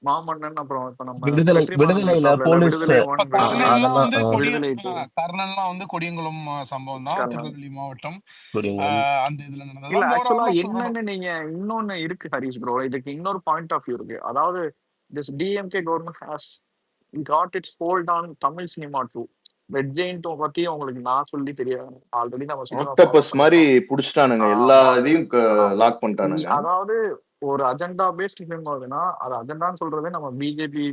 மாமன்னன். அப்புறம் இப்ப நம்ம விடுதலையில போலீஸ் கர்னல்லாம் வந்து கொடியங்குளம் சம்பவம் தான், திருநெல்வேலி மாவட்டம் அந்த இதுல நடந்தது. இல்ல ஆக்சுவலா என்னன்னு நீங்க இன்னொன்னு இருக்கு ஹரிஷ் ப்ரோ, இதுக்கு இன்னொரு பாயிண்ட் ஆஃப் வியூ இருக்கு. அதாவது this DMK government has got its hold on Tamil cinema too. Red Giant பத்தி உங்களுக்கு நான் சொல்லி தெரியாது, ஆல்ரெடி நம்ம ஆக்டோபஸ் மாதிரி புடிச்சிட்டானுங்க, எல்லா இதையும் லாக் பண்ணிட்டானுங்க. அதாவது ஒரு அஜெண்டா பேஸ்ட் ஃபிலிம் வருதுன்னா அது அஜெண்டான்னு சொல்றதே நம்ம பிஜேபி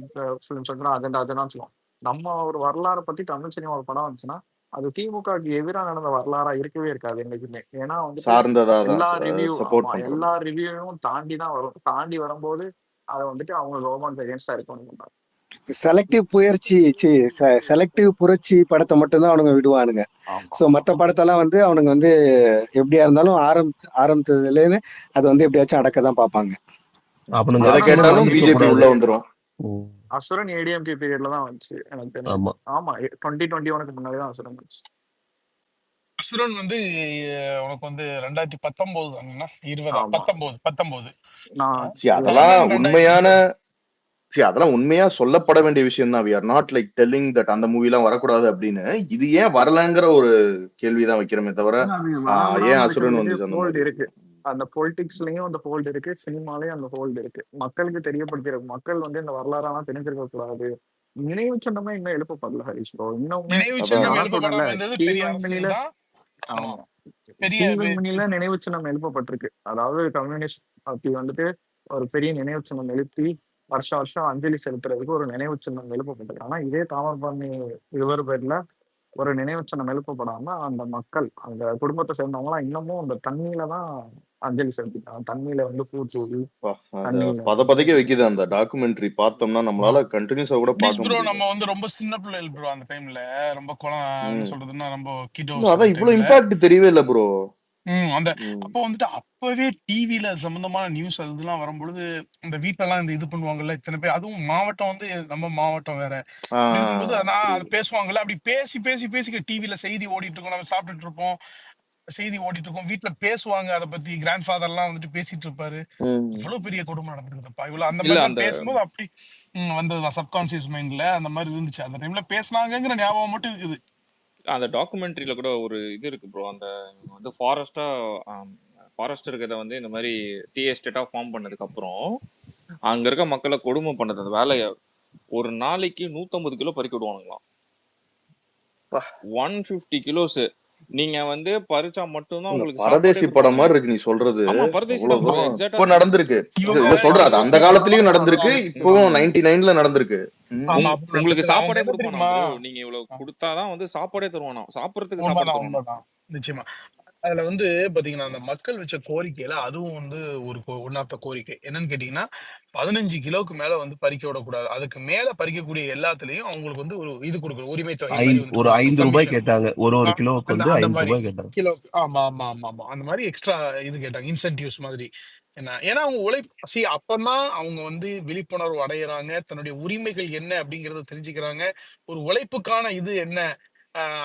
ஃபிலிம் சொல்றோம், அஜெண்டான்னு சொல்லுவோம். நம்ம ஒரு வரலாறை பத்தி தமிழ் சினிமா ஒரு படம் வந்துச்சுன்னா அது திமுகவுக்கு எதிராக நடந்த வரலாறா இருக்கவே இருக்காது என்னைக்குமே. ஏன்னா வந்து எல்லா ரிவ்யூவும் தாண்டி தான் வரும். தாண்டி வரும்போது அதை வந்துட்டு அவங்க கவர்மெண்ட் அகேன்ஸ்டா இருக்கணும். செலக்டிவ் புரட்சி படத்தை மட்டும்தான் அவனுங்க விடுவானுங்க. சோ மத்த படத்தெல்லாம் வந்து அவனுங்க வந்து எப்படியா இருந்தாலும் ஆரம்பித்ததுலேருந்து அது வந்து எப்படியாச்சும் அடக்கதான் பார்ப்பாங்க. கேட்டாலும் பிஜேபி உள்ள வந்துரும். அசுரன் ஏடிஎம்கே பீரியட்ல தான் வந்துச்சு எனக்கு தெரியும். ஆமா 2021 முன்னாடி தான் அசுரன் வந்துச்சு. அசுரன் வந்து உனக்கு வந்து 2019 அதெல்லாம் உண்மையான அதெல்லாம் உண்மையா சொல்லப்பட வேண்டிய விஷயம் தான். we are not like telling that அந்த மூவி எல்லாம் வரக்கூடாது அப்படின்னு. இது ஏன் வரலங்கிற ஒரு கேள்விதான் வைக்கிறோமே தவிர ஏன் அசுரன் வந்து இருக்கு. அந்த பொலிட்டிக்ஸ்லயும் அந்த ஹோல்டு இருக்கு, சினிமாலயும் அந்த ஹோல்டு இருக்கு. மக்களுக்கு தெரியப்படுத்திற மக்கள் வந்து இந்த வரலாறெல்லாம் தெரிஞ்சிருக்க கூடாது. நினைவு சின்னமே இன்னும் எழுப்பப்படல ஹரிஷ் ப்ரோ. கீழ்வன்மணியில நினைவு சின்னம் எழுப்பப்பட்டிருக்கு. அதாவது கம்யூனிஸ்ட் பார்ட்டி வந்துட்டு ஒரு பெரிய நினைவு சின்னம் எழுப்பி வருஷம் அஞ்சலி செலுத்துறதுக்கு ஒரு நினைவு சின்னம் எழுப்பப்பட்டிருக்கு. ஆனா இதே தாமிரபரணி ரிவர் பேர்ல ஒரு நினைவு சின்னம் எழுப்பப்படாம அந்த மக்கள் அந்த குடும்பத்தை சேர்ந்தவங்க எல்லாம் இன்னமும் அந்த தண்ணியில தான் அஞ்சலி செலுத்திட்டாங்க. தண்ணியில வந்து பூ தூவி பதப்பதைக்க வைக்குது. அந்த டாக்குமெண்ட்ரி பார்த்தோம்னா நம்மளால கண்டினியூஸா கூட பார்க்க முடியும். நம்ம வந்து ரொம்ப சின்ன பிள்ளைகள் ப்ரோ, அந்த டைம்ல ரொம்ப சொல்றதுன்னா ரொம்ப கிட்டோ. அதான் இவ்வளவு இம்பாக்ட் தெரியவே இல்ல ப்ரோ. அந்த அப்போ வந்துட்டு அப்பவே டிவில சம்பந்தமான நியூஸ் அதெல்லாம் வரும்பொழுது இந்த வீட்டெல்லாம் இந்த இது பண்ணுவாங்கல்ல இத்தனை பேர், அதுவும் மாவட்டம் வந்து நம்ம மாவட்டம் வேற இருக்கும்போது அது பேசுவாங்கல்ல. அப்படி பேசி டிவில செய்தி ஓடிட்டு இருக்கோம், நம்ம சாப்பிட்டுட்டு இருப்போம், செய்தி ஓடிட்டு இருக்கோம், வீட்டுல பேசுவாங்க அதை பத்தி. கிராண்ட் ஃபாதர் எல்லாம் வந்துட்டு பேசிட்டு இருப்பாரு. இவ்வளவு பெரிய கொடுமை நடந்திருக்குதுப்பா இவ்வளவு. அந்த மாதிரி பேசும்போது அப்படி வந்ததுதான் சப்கான்சியஸ் மைண்ட்ல அந்த மாதிரி இருந்துச்சு. அந்த டைம்ல பேசினாங்கிற ஞாபகம் மட்டும் இருக்குது. அந்த டாக்குமெண்ட்ரியில கூட ஒரு இது இருக்கு ப்ரோ. அந்த வந்து ஃபாரஸ்ட் இருக்கிறத வந்து இந்த மாதிரி டீ எஸ்டேட்டா ஃபார்ம் பண்ணதுக்கு அப்புறம் அங்க இருக்க மக்களை கொடுமை பண்ணது அந்த வேலையை. ஒரு நாளைக்கு 150 கிலோ பறிக்க விடுவானுங்களாம். 150 கிலோஸ் நீங்க வந்து பறிச்சா மட்டும்தான் உங்களுக்கு சாப்பாடே பரதேசி படம் கொடுப்பானுங்க. மாதிரி இருக்கு நீ சொல்றது. ஆமா பரதேசி தான் ப்ரோ, அவ்வளவு எக்ஸாக்டா. இப்போ நடந்திருக்கு. இவங்க இல்ல சொல்ற அது அந்த காலத்திலயும் ஆமா நடந்திருக்கு, இப்பவும் 99ல நடந்திருக்கு. ஆமா உங்களுக்கு அவங்க சாப்பாடே என்ன கொடுப்பானா தெரியுமா? ப்ரோ? நீங்க இவ்வளவு கொடுத்தாதான் வந்து சாப்பாடே தருவானா, சாப்பிடறதுக்கு சாப்பாடு உண்மைதான் தருவானா. உண்மைதான் நிச்சயமா. அதுல வந்து பாத்தீங்கன்னா அந்த மக்கள் வச்ச கோரிக்கையில அதுவும் வந்து ஒரு ஒன் ஆஃப் த கோரிக்கை என்னன்னு கேட்டீங்கன்னா 15 கிலோக்கு மேல வந்து பறிக்க விடக்கூடாது. அதுக்கு மேல பறிக்கக்கூடிய எல்லாத்துலயும் அவங்களுக்கு வந்து ஒரு இது கொடுக்கணும், உரிமை தொகை மாதிரி வந்து ஒரு கொடுக்கணும், 5 ரூபாய் கமிஷன். கேட்டாங்க. ஒரு கிலோவுக்கு அந்த வந்து அந்த 5 மாதிரி ரூபாய் கேட்டாங்க. கிலோ. ஆமா ஆமா ஆமா ஆமா அந்த மாதிரி எக்ஸ்ட்ரா இது கேட்டாங்க, இன்சென்டிவ்ஸ் மாதிரி. என்ன ஏன்னா அவங்க உழைப்பு அப்பதான் அவங்க வந்து விழிப்புணர்வு அடையறாங்க, தன்னுடைய உரிமைகள் என்ன அப்படிங்கறத தெரிஞ்சுக்கிறாங்க, ஒரு உழைப்புக்கான இது என்ன,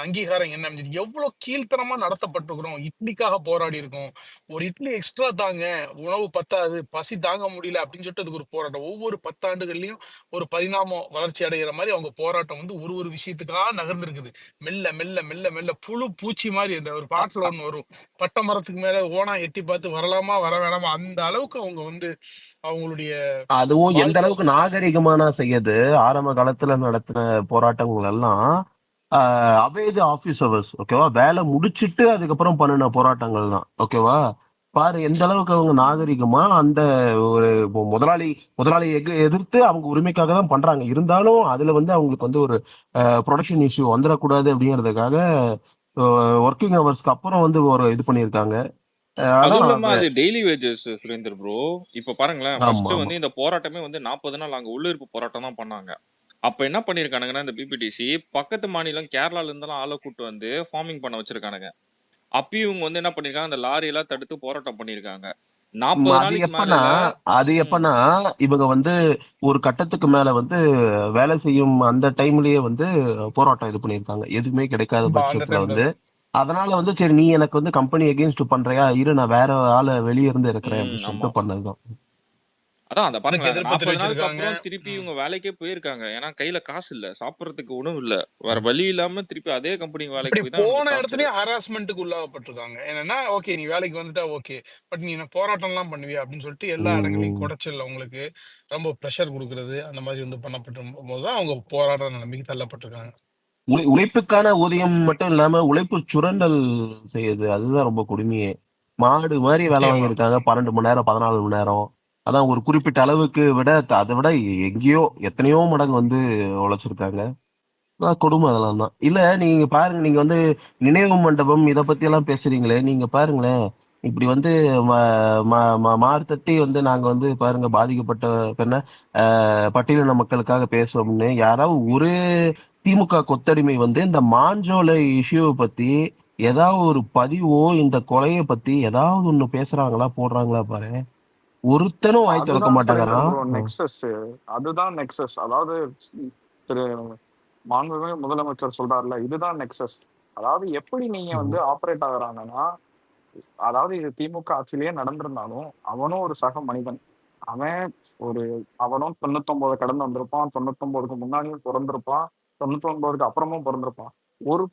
அங்கீகாரம் என்ன அப்படின்னு எவ்வளவு கீழ்த்தனமா நடத்தப்பட்டிருக்கிறோம். இட்லிக்காக போராடி இருக்கோம். ஒரு இட்லி எக்ஸ்ட்ரா தாங்க, உணவு பத்தாது, பசி தாங்க முடியல அப்படின்னு சொல்லிட்டு அதுக்கு ஒரு போராட்டம். ஒவ்வொரு 10 ஆண்டுகள்லயும் ஒரு பரிணாமம் வளர்ச்சி அடைகிற மாதிரி அவங்க போராட்டம் வந்து ஒரு ஒரு விஷயத்துக்காக நகர்ந்திருக்குது. மெல்ல மெல்ல மெல்ல மெல்ல புழு பூச்சி மாதிரி. இந்த ஒரு பாட்டுல ஒண்ணு வரும், பட்டை மரத்துக்கு மேல ஓனா எட்டி பார்த்து வரலாமா வர வேணாமா, அந்த அளவுக்கு அவங்க வந்து அவங்களுடைய அதுவும் எந்த வாழ்க்கை. அளவுக்கு நாகரிகமான செய்யுது. ஆரம்ப காலத்துல நடத்தின போராட்டங்கள் எல்லாம் அவேது ஆபீஸ் ஹவர்ஸ், ஓகேவா, வேலை முடிச்சிட்டு அதுக்கப்புறம் பண்ணின போராட்டங்கள் தான், ஓகேவா. பாரு எந்த அளவுக்கு அவங்க நாகரிகமா அந்த ஒரு முதலாளி எதிர்த்து அவங்க உரிமைக்காக தான் பண்றாங்க. இருந்தாலும் அதுல வந்து அவங்களுக்கு வந்து ஒரு ப்ரொடக்ஷன் இஷ்யூ வந்துடக்கூடாது அப்படிங்கிறதுக்காக ஒர்க்கிங் ஹவர்ஸ்க்கு அப்புறம் வந்து ஒரு இது பண்ணியிருக்காங்க. அதுவும் அதான் இல்லாம அது டெய்லி வேஜஸ் சுரேந்தர் ப்ரோ. இப்ப பாருங்களேன், ஆமா ஃபர்ஸ்ட் ஆமா வந்து இந்த போராட்டமே வந்து 40 நாள் அங்க உள்ளிருப்பு போராட்டம் தான் பண்ணாங்க. அப்ப என்ன பண்ணிருக்கானுங்கன்னா இந்த பிபிடிசி பக்கத்து மாநிலம் கேரளால இருந்தெல்லாம் ஆளை கூட்டு வந்து ஃபார்மிங் பண்ண வச்சிருக்கானுங்க. அப்பயும் இவங்க வந்து என்ன பண்ணிருக்காங்க, அந்த லாரி எல்லாம் தடுத்து போராட்டம் பண்ணிருக்காங்க. 40 அது நாளைக்கு எப்பனா மேல. அது எப்பனா இவங்க வந்து ஒரு கட்டத்துக்கு மேல வந்து வேலை செய்யும் அந்த டைம்லயே வந்து போராட்டம் இது பண்ணியிருக்காங்க, எதுவுமே கிடைக்காத அந்த பட்சத்துல டைம்ல வந்து. அதனால வந்து சரி நீ எனக்கு வந்து கம்பெனி எகெயின்ஸ்ட் பண்றியா, இரு நான் வேற ஆளை வெளியே இருந்து இருக்கிறேன் அப்படின்னு ஆமா, சொல்லிட்டு பண்ணதுதான். அதான் அந்த அதுக்கு பாருங்களேன், அந்த எதிர்ப்பு 40 நாளுக்கு தெரிவிச்சிருக்காங்க. அப்புறம் திருப்பி இவங்க வேலைக்கே போயிருக்காங்க. ஏன்னா கையில காசு இல்ல, சாப்பிடறதுக்கு உணவு இல்ல, வேற வழி இல்லாம திருப்பி அதே கம்பெனிக்கு வேலைக்கு அப்படி போய் தான் போன இவனுக்கு டார்ச்சர். இடத்துலயும் ஹராஸ்மெண்ட்டுக்கு உள்ளாகப்பட்டிருக்காங்க. என்னன்னா ஓகே நீ வேலைக்கு வந்துட்டா ஓகே, பட் நீ என்ன போராட்டம் எல்லாம் பண்ணுவியா அப்படின்னு சொல்லிட்டு எல்லா இடங்களையும் உம் குடைச்சல், அவங்களுக்கு ரொம்ப ப்ரெஷர் கொடுக்கறது, அந்த மாதிரி வந்து பண்ணப்பட்ட போதுதான் அவங்க போராடுற நிலைமைக்கு தள்ளப்பட்டிருக்காங்க. உழைப்புக்கான ஊதியம் மட்டும் இல்லாம உழைப்பு சுரண்டல் செய்யுது, அதுதான் ரொம்ப கொடுமையே. மாடு மாதிரி வேலை நிச்சயமா. வாங்கியிருக்காங்க, 12 மணி நேரம் 14 மணி நேரம். அதான் ஒரு குறிப்பிட்ட அளவுக்கு விட அதை விட எங்கேயோ எத்தனையோ மடங்கு வந்து உழைச்சிருக்காங்க. கொடுமை அதெல்லாம் தான். இல்ல நீங்க பாருங்க, நீங்க வந்து நினைவு மண்டபம் இத பத்தி எல்லாம் பேசுறீங்களே, நீங்க பாருங்களேன். இப்படி வந்து மார்த்தட்டி வந்து நாங்க வந்து பாருங்க பாதிக்கப்பட்ட பெண்ண பட்டியலின மக்களுக்காக பேசுவோம்னு யாராவது ஒரு திமுக கொத்தடிமை வந்து இந்த மாஞ்சோலை இஷ்யூவை பத்தி ஏதாவது ஒரு பதிவோ இந்த கொலையை பத்தி ஏதாவது ஒண்ணு பேசுறாங்களா, போடுறாங்களா பாரு. ஒருத்தனும் வாய் திறக்க அதுதான் சுரேந்தர் மாட்டாங்கறான். Bro nexus. அதுதான் நெக்ஸஸ். அதாவது திரு மாண்புமிகு முதலமைச்சர் சொல்றாருல, இதுதான் நெக்ஸஸ். அதாவது எப்படி நீங்க வந்து ஆப்ரேட் ஆகுறாங்கன்னா, அதாவது இது திமுக ஆட்சியிலேயே நடந்திருந்தாலும் அவனும் ஒரு சக மனிதன். அவன் ஒரு அவனும் 99 கடந்து வந்திருப்பான், 99க்கு முன்னாடியும் பிறந்திருப்பான், 99க்கு அப்புறமும் பிறந்திருப்பான். ஒரு